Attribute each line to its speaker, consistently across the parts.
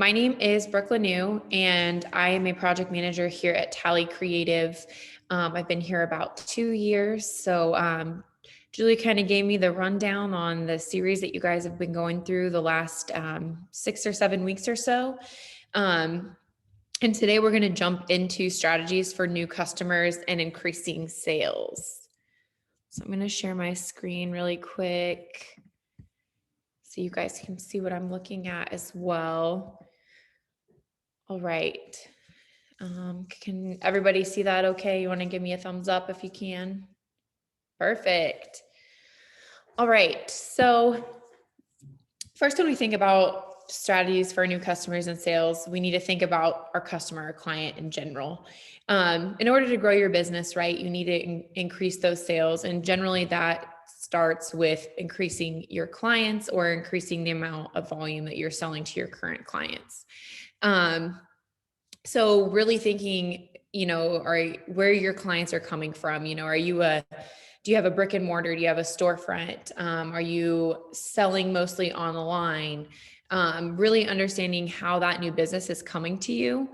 Speaker 1: My name is Brooke Lanew, and I am a project manager here at Tally Creative. I've been here about 2 years. So Julie kind of gave me the rundown on the series that you guys have been going through the last 6 or 7 weeks or so. And today we're going to jump into strategies for new customers and increasing sales. So I'm going to share my screen really quick so you guys can see what I'm looking at as well. All right. Can everybody see that okay? You want to give me a thumbs up if you can? Perfect. All right. So first, when we think about strategies for new customers and sales, we need to think about our customer or client in general. In order to grow your business, right, you need to increase those sales. And generally that starts with increasing your clients or increasing the amount of volume that you're selling to your current clients. So really thinking, where your clients are coming from, do you have a brick and mortar? Do you have a storefront? Are you selling mostly online? Really understanding how that new business is coming to you.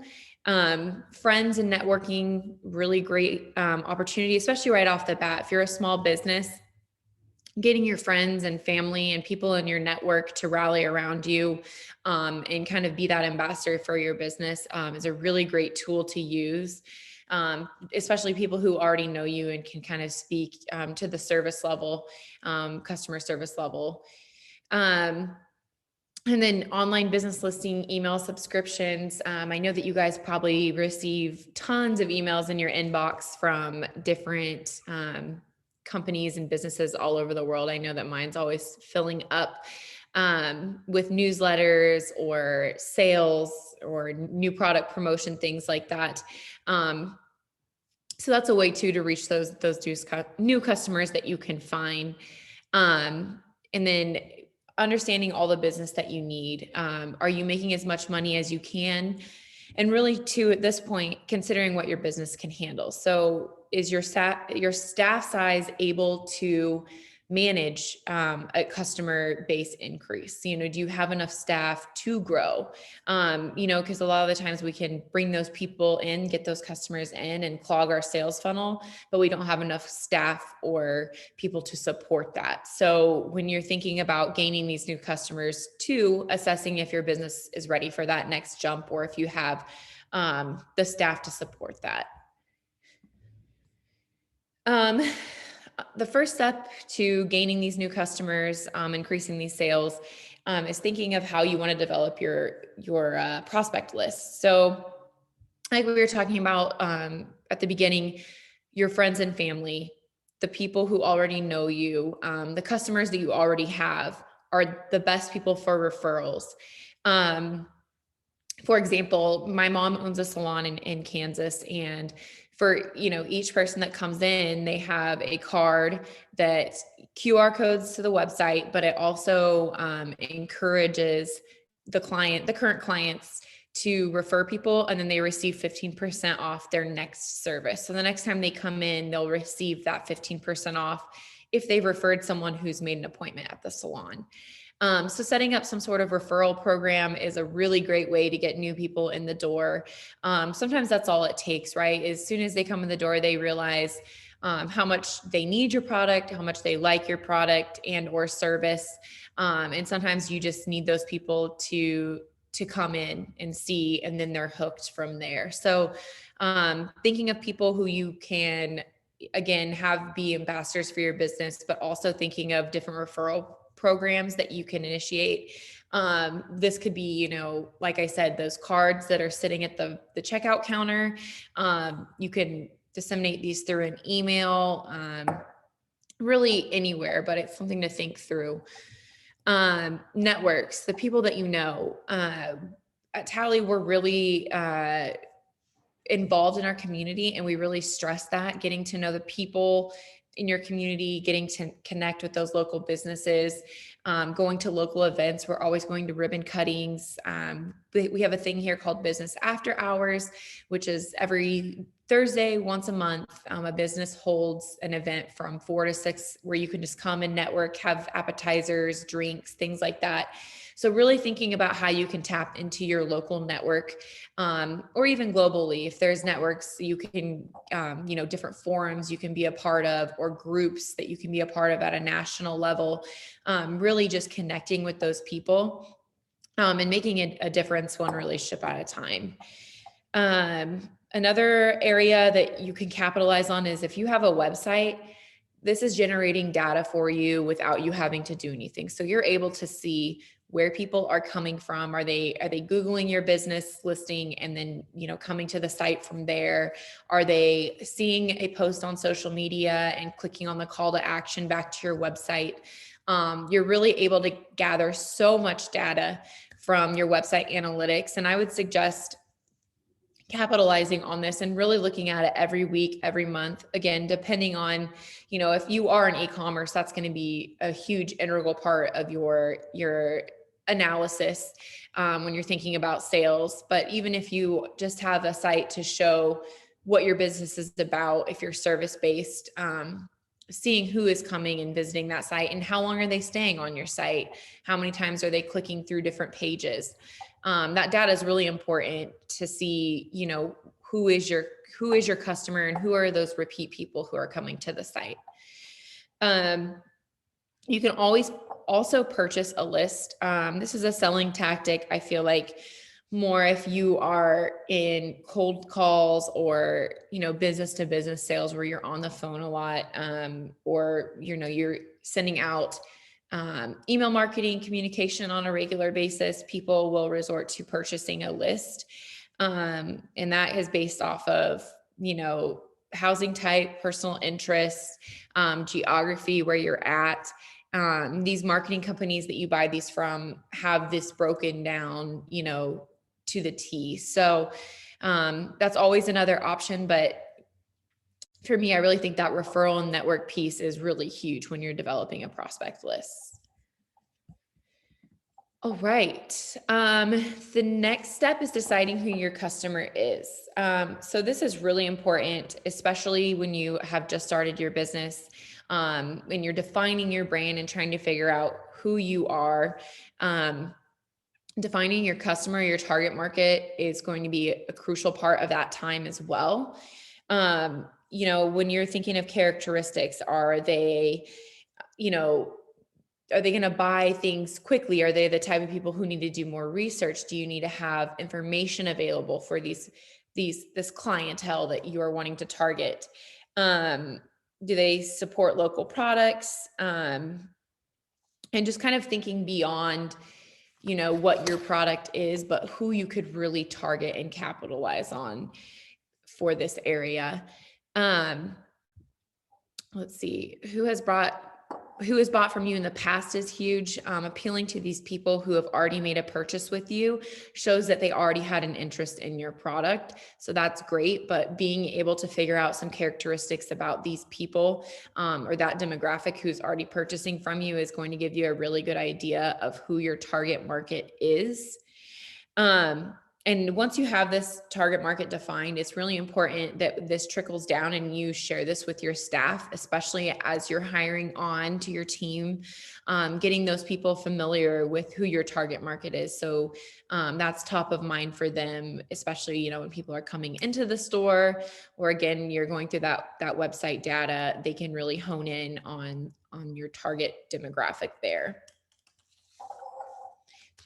Speaker 1: Friends and networking, really great opportunity, especially right off the bat. If you're a small business, getting your friends and family and people in your network to rally around you and kind of be that ambassador for your business is a really great tool to use, especially people who already know you and can kind of speak to the service level, customer service level. And then online business listing, email subscriptions. I know that you guys probably receive tons of emails in your inbox from different companies and businesses all over the world. I know that mine's always filling up with newsletters or sales or new product promotion, things like that. So that's a way too to reach those new customers that you can find. And then understanding all the business that you need. Are you making as much money as you can? And really too, at this point, considering what your business can handle. So is your staff size able to manage a customer base increase? Do you have enough staff to grow? Because a lot of the times we can bring those people in, get those customers in and clog our sales funnel, but we don't have enough staff or people to support that. So when you're thinking about gaining these new customers, too, assessing if your business is ready for that next jump or if you have the staff to support that. The first step to gaining these new customers, increasing these sales, is thinking of how you want to develop your prospect list. So like we were talking about at the beginning, your friends and family, the people who already know you, the customers that you already have are the best people for referrals. For example, my mom owns a salon in Kansas, and for each person that comes in, they have a card that QR codes to the website, but it also encourages the current clients to refer people, and then they receive 15% off their next service. So the next time they come in, they'll receive that 15% off if they've referred someone who's made an appointment at the salon. So setting up some sort of referral program is a really great way to get new people in the door. Sometimes that's all it takes, right? As soon as they come in the door, they realize how much they need your product, how much they like your product and or service. And sometimes you just need those people to come in and see, and then they're hooked from there. So thinking of people who you can, again, have be ambassadors for your business, but also thinking of different referral programs that you can initiate. This could be, like I said, those cards that are sitting at the checkout counter. You can disseminate these through an email, really anywhere, but it's something to think through. Networks, the people that at Tally, we're really involved in our community, and we really stress that, getting to know the people in your community, getting to connect with those local businesses, going to local events. We're always going to ribbon cuttings. We have a thing here called Business After Hours, which is every Thursday, once a month. A business holds an event from 4 to 6 where you can just come and network, have appetizers, drinks, things like that. So really thinking about how you can tap into your local network, or even globally, if there's networks you can, different forums you can be a part of, or groups that you can be a part of at a national level, really just connecting with those people, and making a difference one relationship at a time. Another area that you can capitalize on is if you have a website, this is generating data for you without you having to do anything. So you're able to see where people are coming from. Are they Googling your business listing and then, coming to the site from there? Are they seeing a post on social media and clicking on the call to action back to your website? You're really able to gather so much data from your website analytics. And I would suggest capitalizing on this and really looking at it every week, every month, again, depending on, if you are in e-commerce, that's going to be a huge integral part of your analysis, when you're thinking about sales. But even if you just have a site to show what your business is about, if you're service-based, seeing who is coming and visiting that site and how long are they staying on your site, how many times are they clicking through different pages. That data is really important to see, who is your customer and who are those repeat people who are coming to the site. You can always also purchase a list. This is a selling tactic, I feel like, more if you are in cold calls or, business to business sales where you're on the phone a lot, or, you're sending out email marketing communication on a regular basis. People will resort to purchasing a list. And that is based off of, housing type, personal interests, geography, where you're at. These marketing companies that you buy these from have this broken down, to the T. So that's always another option. But for me, I really think that referral and network piece is really huge when you're developing a prospect list. All right. The next step is deciding who your customer is. So this is really important, especially when you have just started your business, when you're defining your brand and trying to figure out who you are. Defining your customer, your target market is going to be a crucial part of that time as well. When you're thinking of characteristics, are they going to buy things quickly? Are they the type of people who need to do more research? Do you need to have information available for this clientele that you are wanting to target? Do they support local products? And just kind of thinking beyond, what your product is, but who you could really target and capitalize on for this area. Let's see, who has bought from you in the past is huge. Appealing to these people who have already made a purchase with you shows that they already had an interest in your product. So that's great. But being able to figure out some characteristics about these people, or that demographic who's already purchasing from you, is going to give you a really good idea of who your target market is. And once you have this target market defined, it's really important that this trickles down and you share this with your staff, especially as you're hiring on to your team, getting those people familiar with who your target market is. So that's top of mind for them, especially, when people are coming into the store, or again, you're going through that website data, they can really hone in on your target demographic there.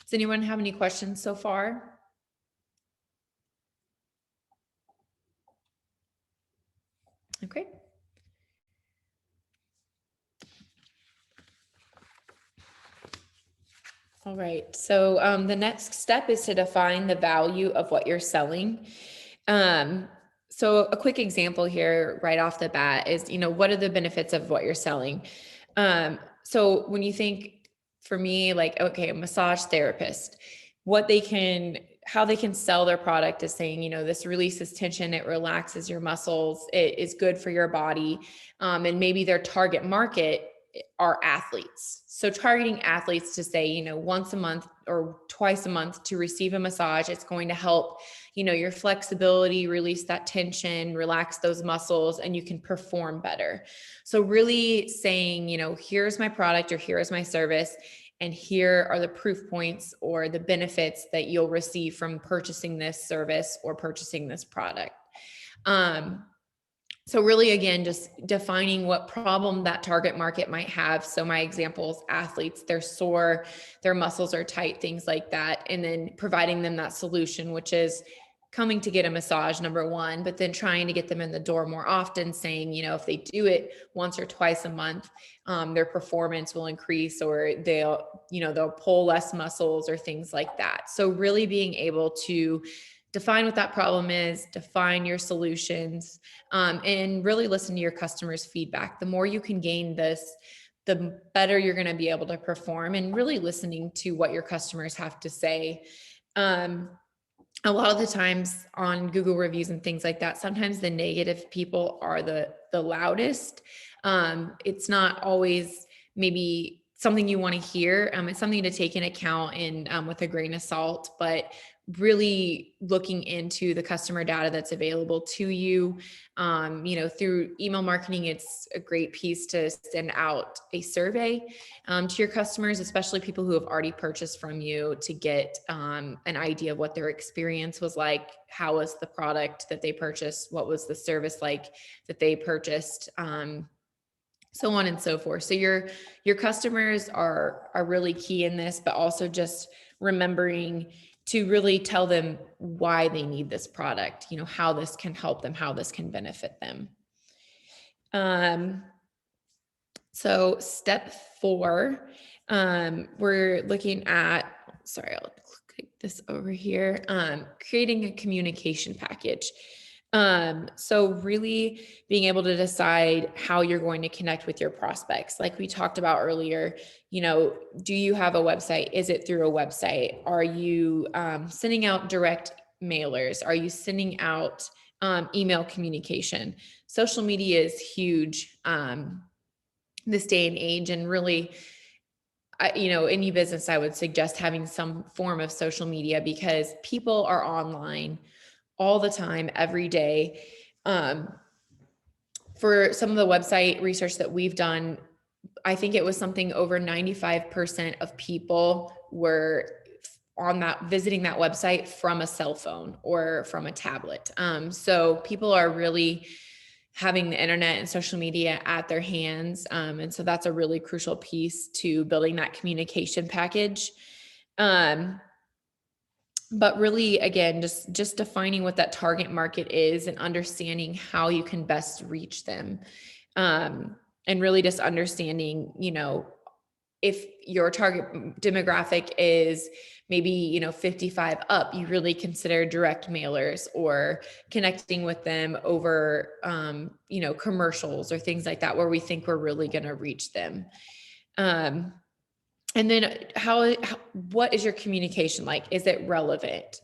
Speaker 1: Does anyone have any questions so far? Okay. All right. So the next step is to define the value of what you're selling. So a quick example here right off the bat is, what are the benefits of what you're selling? So when you think, for me, like, okay, a massage therapist, how they can sell their product is saying, this releases tension, it relaxes your muscles, it is good for your body. And maybe their target market are athletes. So targeting athletes to say, once a month or twice a month to receive a massage, it's going to help, your flexibility, release that tension, relax those muscles, and you can perform better. So really saying, here's my product or here's my service, and here are the proof points or the benefits that you'll receive from purchasing this service or purchasing this product. So really, again, just defining what problem that target market might have. So my examples, athletes, they're sore, their muscles are tight, things like that. And then providing them that solution, which is coming to get a massage, number one, but then trying to get them in the door more often, saying, if they do it once or twice a month, their performance will increase, or they'll pull less muscles or things like that. So really being able to define what that problem is, define your solutions, and really listen to your customers' feedback. The more you can gain this, the better you're going to be able to perform, and really listening to what your customers have to say. A lot of the times on Google reviews and things like that, sometimes the negative people are the loudest. It's not always maybe something you want to hear. It's something to take in account and with a grain of salt, but really looking into the customer data that's available to you. Through email marketing, it's a great piece to send out a survey to your customers, especially people who have already purchased from you, to get an idea of what their experience was like. How was the product that they purchased? What was the service like that they purchased? So on and so forth. So your customers are really key in this, but also just remembering to really tell them why they need this product, how this can help them, how this can benefit them. So step 4, we're looking at, I'll click this over here, creating a communication package. So really being able to decide how you're going to connect with your prospects. Like we talked about earlier, do you have a website? Is it through a website? Are you sending out direct mailers? Are you sending out email communication? Social media is huge this day and age, and really, any business, I would suggest having some form of social media, because people are online all the time, every day. For some of the website research that we've done, I think it was something over 95% of people were visiting that website from a cell phone or from a tablet. So people are really having the internet and social media at their hands. And so that's a really crucial piece to building that communication package. But really, again, just defining what that target market is and understanding how you can best reach them. And really just understanding, if your target demographic is maybe, 55 up, you really consider direct mailers or connecting with them over, commercials or things like that, where we think we're really going to reach them. And then what is your communication like? Is it relevant?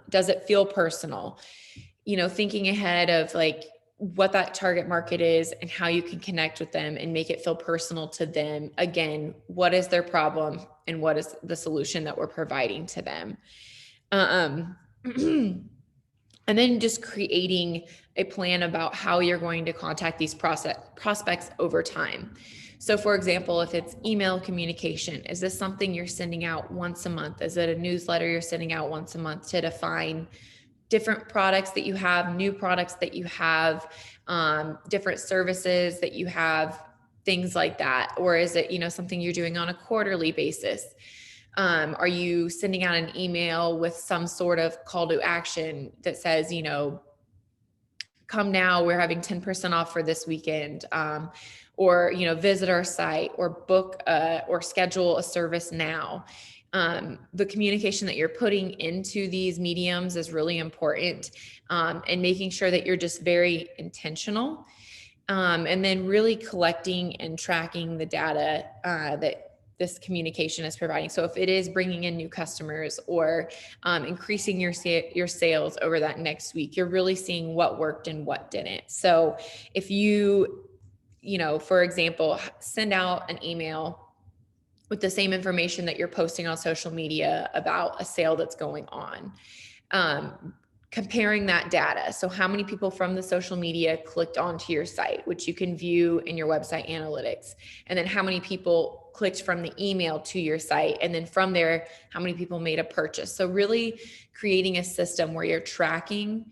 Speaker 1: Does it feel personal? Thinking ahead of like what that target market is and how you can connect with them and make it feel personal to them. Again, what is their problem and what is the solution that we're providing to them? And then just creating a plan about how you're going to contact these prospects over time. So for example, if it's email communication, is this something you're sending out once a month? Is it a newsletter you're sending out once a month to define different products that you have, new products that you have, different services that you have, things like that? Or is it, something you're doing on a quarterly basis? Are you sending out an email with some sort of call to action that says, come now, we're having 10% off for this weekend, or, visit our site, or book or schedule a service now. The communication that you're putting into these mediums is really important, and making sure that you're just very intentional, and then really collecting and tracking the data that this communication is providing. So if it is bringing in new customers or increasing your sales over that next week, you're really seeing what worked and what didn't. So if you, for example, send out an email with the same information that you're posting on social media about a sale that's going on, comparing that data. So how many people from the social media clicked onto your site, which you can view in your website analytics, and then how many people clicked from the email to your site, and then from there, how many people made a purchase. So really creating a system where you're tracking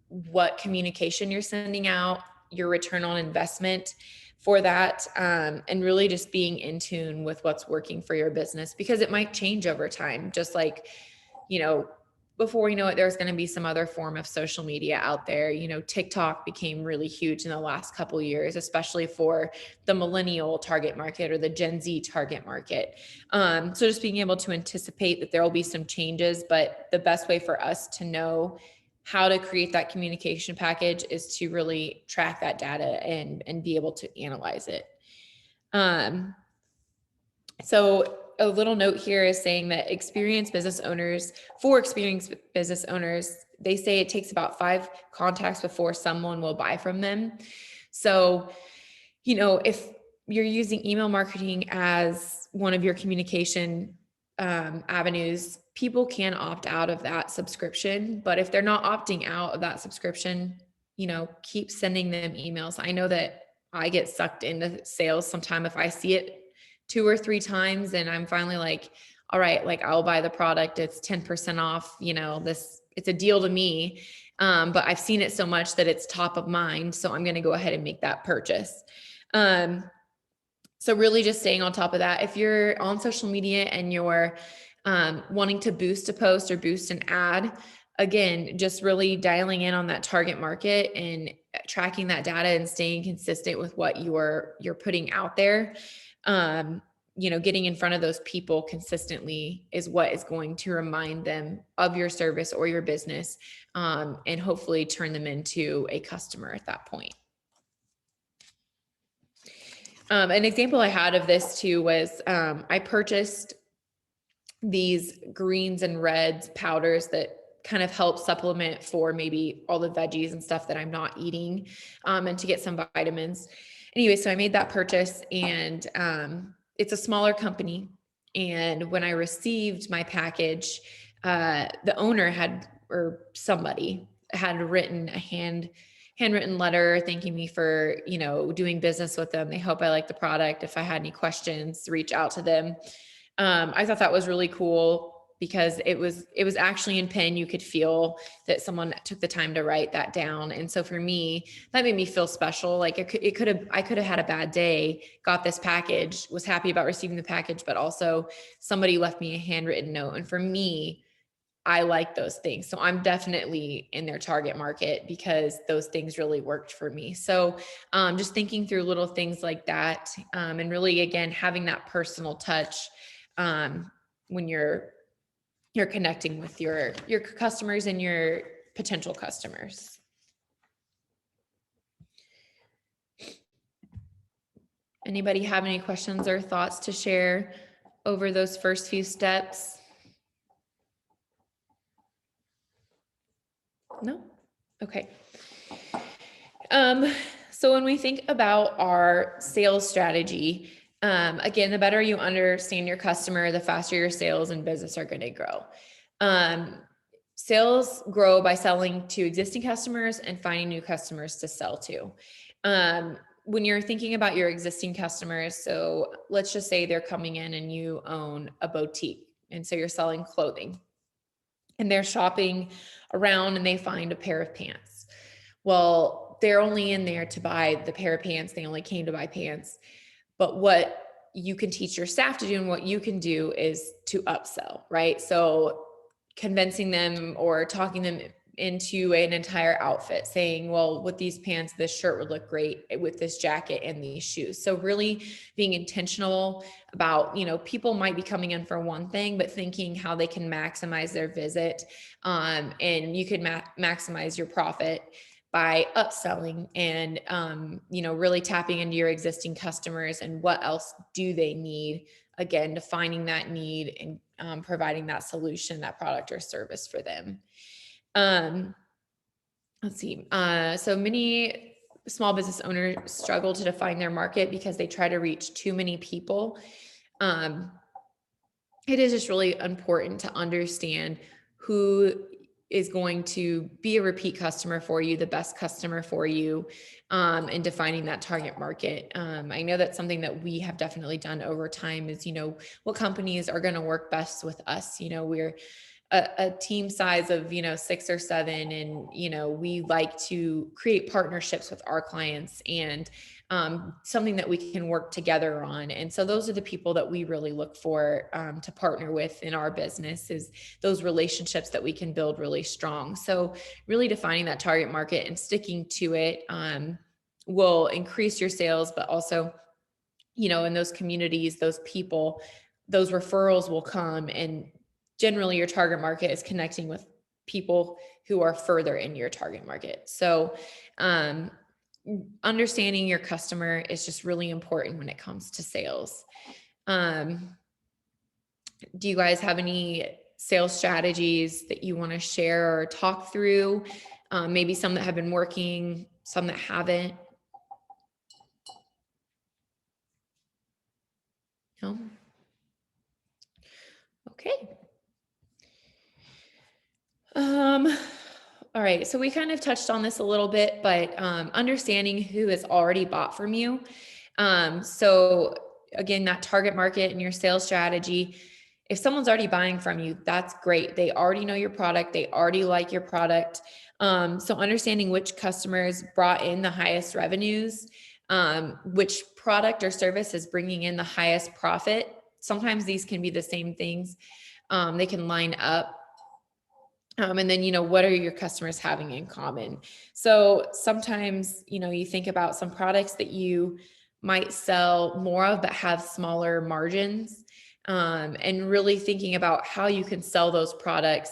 Speaker 1: what communication you're sending out, your return on investment for that, and really just being in tune with what's working for your business, because it might change over time. Just like, before we know it, there's going to be some other form of social media out there. TikTok became really huge in the last couple of years, especially for the millennial target market or the Gen Z target market. So just being able to anticipate that there will be some changes, but the best way for us to know how to create that communication package is to really track that data and be able to analyze it. So a little note here is saying that experienced business owners, they say it takes about 5 contacts before someone will buy from them. So, if you're using email marketing as one of your communication avenues, people can opt out of that subscription. But if they're not opting out of that subscription, keep sending them emails. I know that I get sucked into sales sometime if I see it 2 or 3 times and I'm finally like, all right, like I'll buy the product. It's 10% off, it's a deal to me. But I've seen it so much that it's top of mind. So I'm going to go ahead and make that purchase. So really just staying on top of that. If you're on social media and you're wanting to boost a post or boost an ad, again, just really dialing in on that target market and tracking that data and staying consistent with what you're putting out there. Getting in front of those people consistently is what is going to remind them of your service or your business, and hopefully turn them into a customer at that point. An example I had of this too was I purchased these greens and reds powders that kind of help supplement for maybe all the veggies and stuff that I'm not eating, and to get some vitamins. Anyway, so I made that purchase, and it's a smaller company. And when I received my package, the owner somebody had written a handwritten letter thanking me for, doing business with them. They hope I like the product. If I had any questions, reach out to them. I thought that was really cool because it was actually in pen. You could feel that someone took the time to write that down. And so for me, that made me feel special. Like I could have had a bad day, got this package, was happy about receiving the package, but also somebody left me a handwritten note. And for me, I like those things. So I'm definitely in their target market because those things really worked for me. So just thinking through little things like that, and really, again, having that personal touch when you're connecting with your customers and your potential customers. Anybody have any questions or thoughts to share over those first few steps? No? Okay. So when we think about our sales strategy, again, the better you understand your customer, the faster your sales and business are going to grow. Sales grow by selling to existing customers and finding new customers to sell to. When you're thinking about your existing customers, so let's just say they're coming in and you own a boutique, and so you're selling clothing, and they're shopping around and they find a pair of pants. Well, they're only in there to buy the pair of pants. They only came to buy pants. But what you can teach your staff to do and what you can do is to upsell, right? So convincing them or talking them into an entire outfit, saying, well, with these pants, this shirt would look great with this jacket and these shoes. So really being intentional about, people might be coming in for one thing, but thinking how they can maximize their visit. And you could maximize your profit by upselling and, really tapping into your existing customers and what else do they need, again, defining that need and providing that solution, that product or service for them. Let's see. So many small business owners struggle to define their market because they try to reach too many people. It is just really important to understand who is going to be a repeat customer for you, the best customer for you, and defining that target market. I know that's something that we have definitely done over time is, what companies are going to work best with us. We're a team size of 6 or 7, and we like to create partnerships with our clients, and something that we can work together on. And so those are the people that we really look for to partner with in our business, is those relationships that we can build really strong. So really defining that target market and sticking to it will increase your sales, but also in those communities, those people, those referrals will come, and generally your target market is connecting with people who are further in your target market. So, understanding your customer is just really important when it comes to sales. Do you guys have any sales strategies that you want to share or talk through? Maybe some that have been working, some that haven't? No? Okay. All right. So we kind of touched on this a little bit, but understanding who has already bought from you. So again, that target market and your sales strategy. If someone's already buying from you, that's great. They already know your product. They already like your product. So understanding which customers brought in the highest revenues, which product or service is bringing in the highest profit. Sometimes these can be the same things. They can line up. And then, what are your customers having in common? So sometimes, you think about some products that you might sell more of, but have smaller margins, and really thinking about how you can sell those products,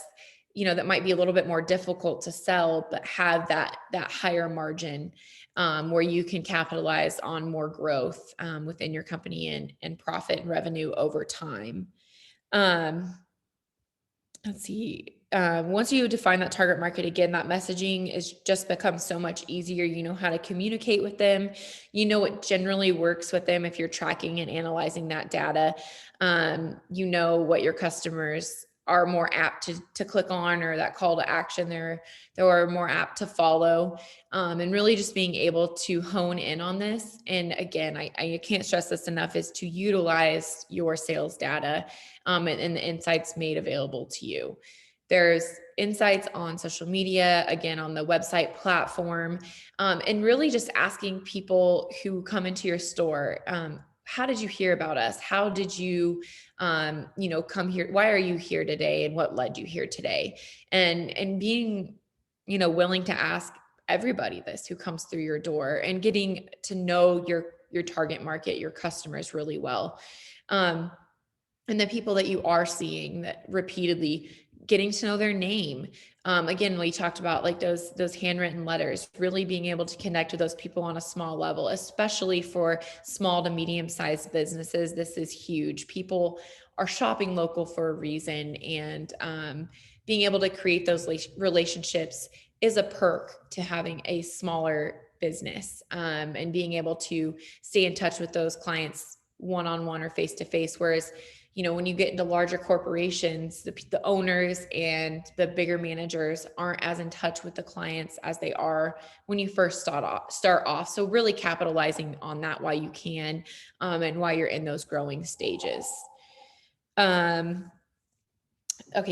Speaker 1: that might be a little bit more difficult to sell, but have that higher margin, where you can capitalize on more growth within your company and profit and revenue over time. Let's see. Once you define that target market, again, that messaging is just becomes so much easier. You know how to communicate with them. You know what generally works with them if you're tracking and analyzing that data. You know what your customers are more apt to click on, or that call to action they're more apt to follow. And really just being able to hone in on this. And again, I can't stress this enough, is to utilize your sales data and the insights made available to you. There's insights on social media, again, on the website platform, and really just asking people who come into your store, how did you hear about us? How did you, come here? Why are you here today? And what led you here today? And being, willing to ask everybody this who comes through your door, and getting to know your target market, your customers really well. And the people that you are seeing that repeatedly, getting to know their name. Again, we talked about like those handwritten letters, really being able to connect with those people on a small level, especially for small to medium-sized businesses. This is huge. People are shopping local for a reason, and being able to create those relationships is a perk to having a smaller business, and being able to stay in touch with those clients one-on-one or face-to-face. Whereas, when you get into larger corporations, the owners and the bigger managers aren't as in touch with the clients as they are when you first start off. So really capitalizing on that while you can, and while you're in those growing stages. Okay,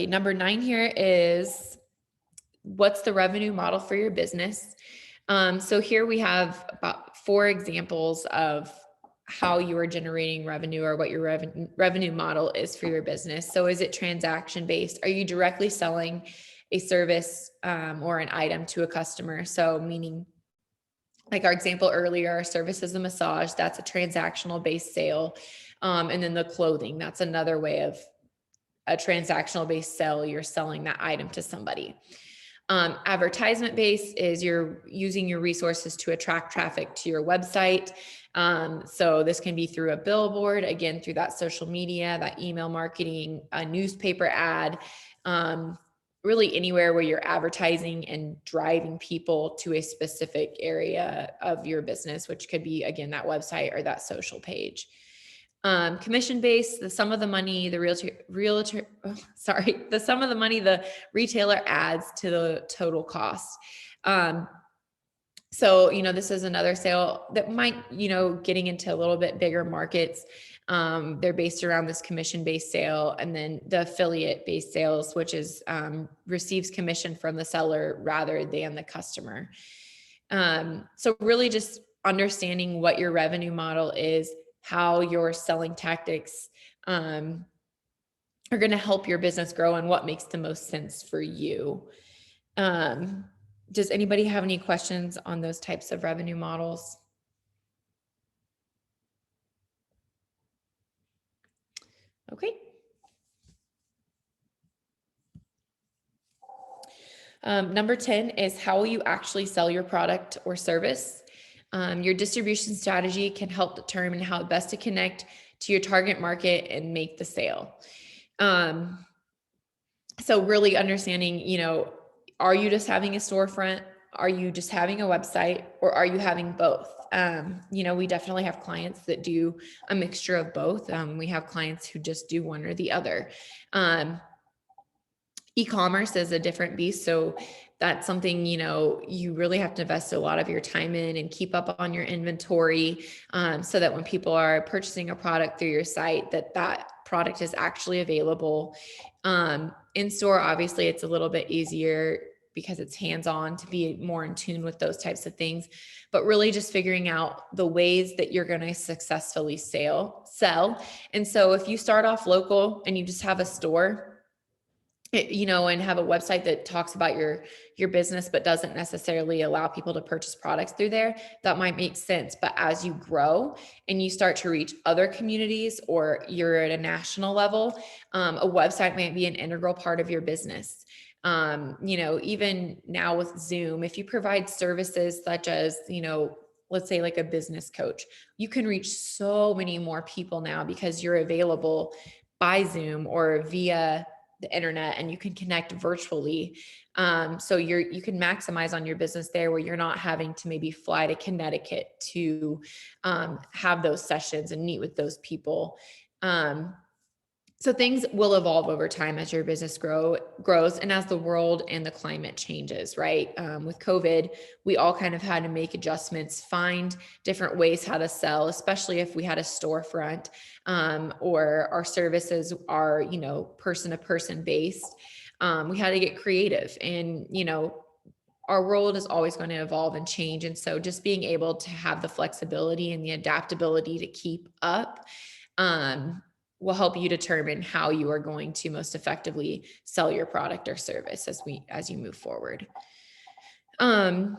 Speaker 1: number 9 here is, what's the revenue model for your business? So here we have about 4 examples of how you are generating revenue, or what your revenue model is for your business. So is it transaction based? Are you directly selling a service or an item to a customer? So meaning, like our example earlier, our service is a massage, that's a transactional based sale. And then the clothing, that's another way of a transactional based sale. You're selling that item to somebody. Advertisement based is you're using your resources to attract traffic to your website. So this can be through a billboard, again, through that social media, that email marketing, a newspaper ad, really anywhere where you're advertising and driving people to a specific area of your business, which could be, again, that website or that social page. Commission-based, the sum of the money, the sum of the money the retailer adds to the total cost. So, this is another sale that might, getting into a little bit bigger markets. They're based around this commission-based sale, and then the affiliate-based sales, which is receives commission from the seller rather than the customer. So really just understanding what your revenue model is, how your selling tactics are going to help your business grow, and what makes the most sense for you. Does anybody have any questions on those types of revenue models? Okay. Number 10 is, how will you actually sell your product or service? Your distribution strategy can help determine how best to connect to your target market and make the sale. So really understanding, are you just having a storefront? Are you just having a website, or are you having both? We definitely have clients that do a mixture of both. We have clients who just do one or the other. E-commerce is a different beast. So that's something, you really have to invest a lot of your time in and keep up on your inventory, so that when people are purchasing a product through your site, that product is actually available. In store, obviously it's a little bit easier because it's hands-on to be more in tune with those types of things, but really just figuring out the ways that you're going to successfully sell. And so if you start off local and you just have a store, and have a website that talks about your business, but doesn't necessarily allow people to purchase products through there, that might make sense. But as you grow and you start to reach other communities, or you're at a national level, a website might be an integral part of your business. Even now with Zoom, if you provide services such as, let's say like a business coach, you can reach so many more people now because you're available by Zoom or via the internet, and you can connect virtually. So you can maximize on your business there, where you're not having to maybe fly to Connecticut to have those sessions and meet with those people. So things will evolve over time as your business grows and as the world and the climate changes, right? With COVID, we all kind of had to make adjustments, find different ways how to sell, especially if we had a storefront, or our services are, person to person based. We had to get creative, and, our world is always going to evolve and change. And so just being able to have the flexibility and the adaptability to keep up, will help you determine how you are going to most effectively sell your product or service as you move forward. How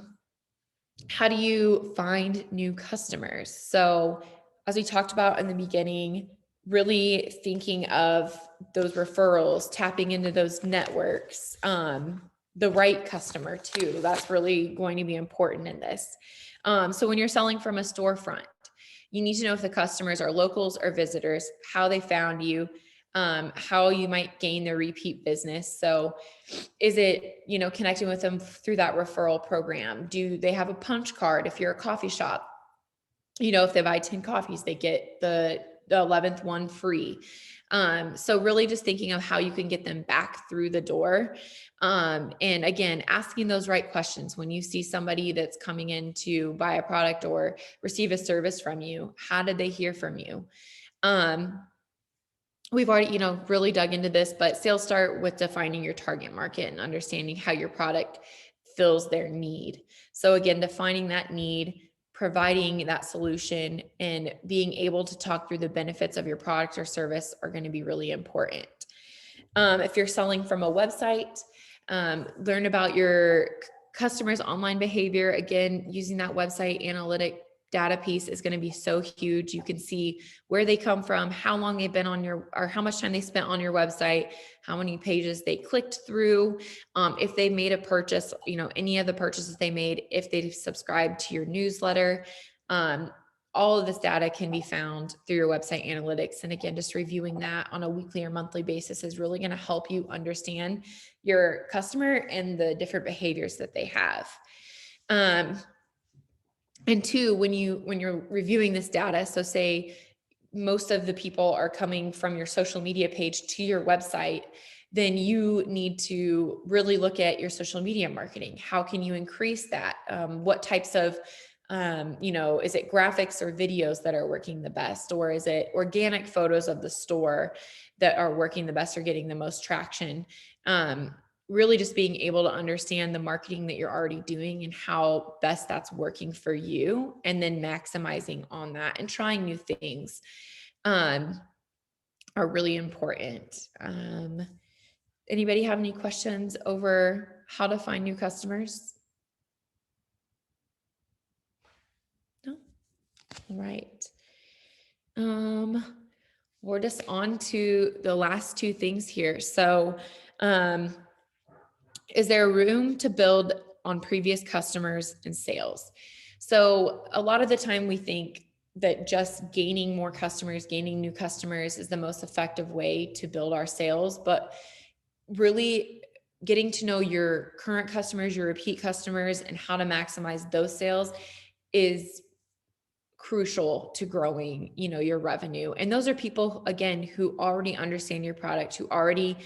Speaker 1: do you find new customers? So as we talked about in the beginning, really thinking of those referrals, tapping into those networks, the right customer too. That's really going to be important in this. So when you're selling from a storefront, you need to know if the customers are locals or visitors, how they found you, how you might gain their repeat business. So is it, connecting with them through that referral program? Do they have a punch card? If you're a coffee shop, if they buy 10 coffees, they get the 11th one free. So really just thinking of how you can get them back through the door. And again, asking those right questions when you see somebody that's coming in to buy a product or receive a service from you. How did they hear from you? We've already, really dug into this, but sales start with defining your target market and understanding how your product fills their need. So again, defining that need, providing that solution, and being able to talk through the benefits of your product or service are going to be really important. If you're selling from a website, learn about your customers' online behavior. Again, using that website analytic data piece is going to be so huge. You can see where they come from, how long they've been on or how much time they spent on your website, how many pages they clicked through, if they made a purchase, any of the purchases they made, if they've subscribed to your newsletter. All of this data can be found through your website analytics. And again, just reviewing that on a weekly or monthly basis is really going to help you understand your customer and the different behaviors that they have. And two, when you're reviewing this data, so say most of the people are coming from your social media page to your website, then you need to really look at your social media marketing. How can you increase that? What types of, is it graphics or videos that are working the best? Or is it organic photos of the store that are working the best or getting the most traction? Really just being able to understand the marketing that you're already doing and how best that's working for you, and then maximizing on that and trying new things are really important. Anybody have any questions over how to find new customers? No? All right. We're just on to the last two things here. So, is there room to build on previous customers and sales? So a lot of the time we think that just gaining more customers, gaining new customers is the most effective way to build our sales, but really getting to know your current customers, your repeat customers, and how to maximize those sales is crucial to growing, your revenue. And those are people, again, who already understand your product, who already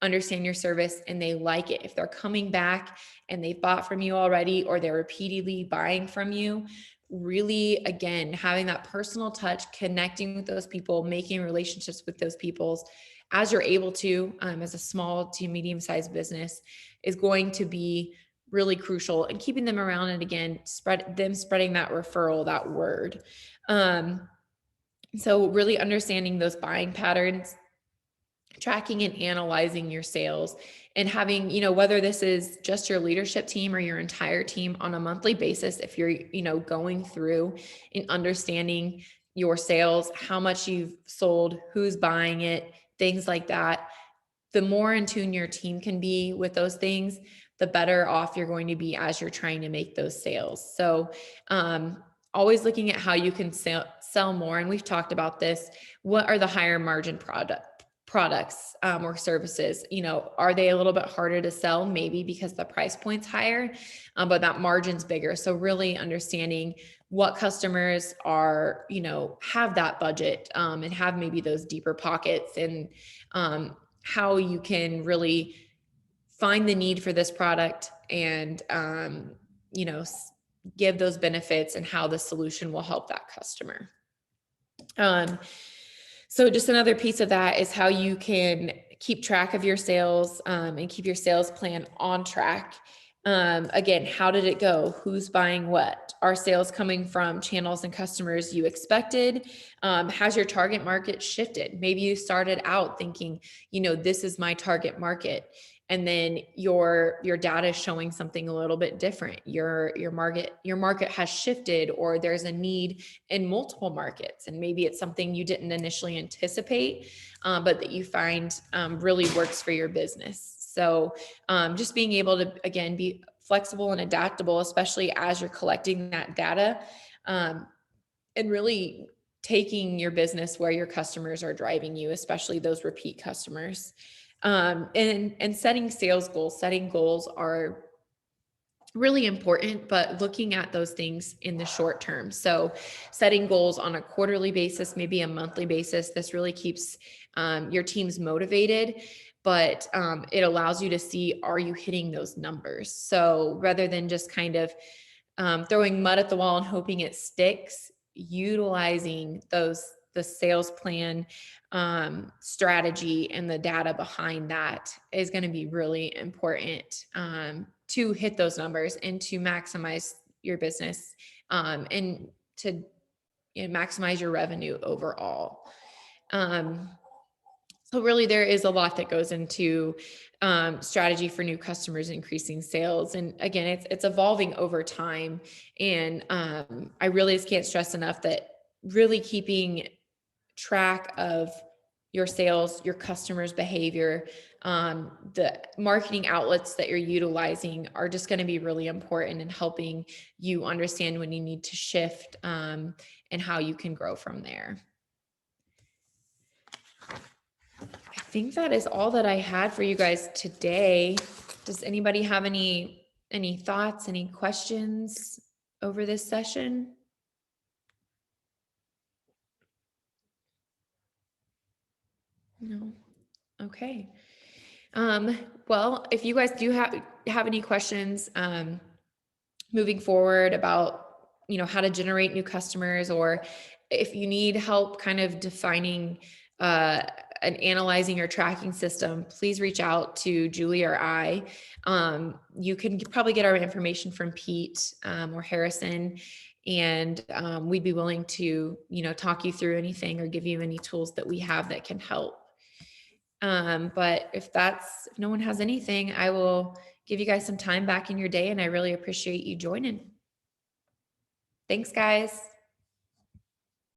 Speaker 1: understand your service, and they like it. If they're coming back and they've bought from you already, or they're repeatedly buying from you, really, again, having that personal touch, connecting with those people, making relationships with those people as you're able to, as a small to medium-sized business, is going to be really crucial, and keeping them around, and again, spreading that referral, that word. So really understanding those buying patterns, tracking and analyzing your sales, and having, whether this is just your leadership team or your entire team on a monthly basis, if you're, going through and understanding your sales, how much you've sold, who's buying it, things like that. The more in tune your team can be with those things, the better off you're going to be as you're trying to make those sales. So, always looking at how you can sell more. And we've talked about this. What are the higher margin products or services? Are they a little bit harder to sell? Maybe because the price point's higher, but that margin's bigger. So really understanding what customers are, have that budget, and have maybe those deeper pockets, and how you can really find the need for this product, and, give those benefits, and how the solution will help that customer. So just another piece of that is how you can keep track of your sales, and keep your sales plan on track. Again, how did it go? Who's buying what? Are sales coming from channels and customers you expected? Has your target market shifted? Maybe you started out thinking, this is my target market, and then your data is showing something a little bit different. Your market has shifted, or there's a need in multiple markets, and maybe it's something you didn't initially anticipate, but that you find really works for your business. So just being able to, again, be flexible and adaptable, especially as you're collecting that data, and really taking your business where your customers are driving you, especially those repeat customers. And setting sales goals. Setting goals are really important, but looking at those things in the short term. So setting goals on a quarterly basis, maybe a monthly basis, this really keeps your teams motivated, but it allows you to see, are you hitting those numbers? So rather than just kind of throwing mud at the wall and hoping it sticks, utilizing the sales plan, strategy, and the data behind that is going to be really important to hit those numbers, and to maximize your business, and to maximize your revenue overall. So really there is a lot that goes into strategy for new customers, increasing sales. And again, it's evolving over time. And I really just can't stress enough that really keeping track of your sales, your customers' behavior, the marketing outlets that you're utilizing are just going to be really important in helping you understand when you need to shift, and how you can grow from there. I think that is all that I had for you guys today. Does anybody have any thoughts, any questions over this session? No. Okay. Well, if you guys do have any questions, moving forward about, how to generate new customers, or if you need help kind of defining, uh, and analyzing your tracking system, please reach out to Julie or I. You can probably get our information from Pete, or Harrison, and we'd be willing to, talk you through anything or give you any tools that we have that can help. But if no one has anything, I will give you guys some time back in your day, and I really appreciate you joining. Thanks, guys.